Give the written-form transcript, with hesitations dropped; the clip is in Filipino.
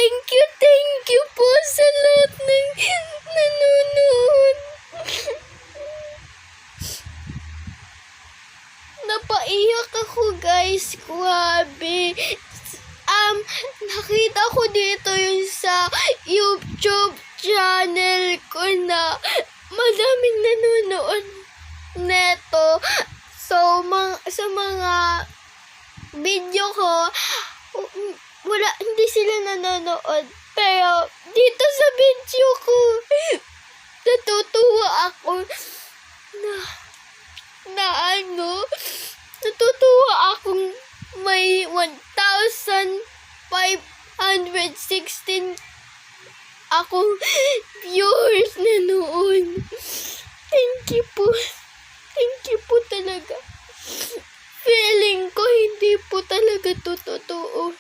Thank you po sa lahat ng nanonood. Napaiyak ako, guys. Grabe. Nakita ko dito yung sa YouTube channel ko na madaming nanonood neto. So, sa mga video ko, hindi sila nanonood. Pero, dito sa video ko, natutuwa ako natutuwa akong may 1,516 akong viewers na noon. Thank you po talaga. Feeling ko hindi po talaga to totoo.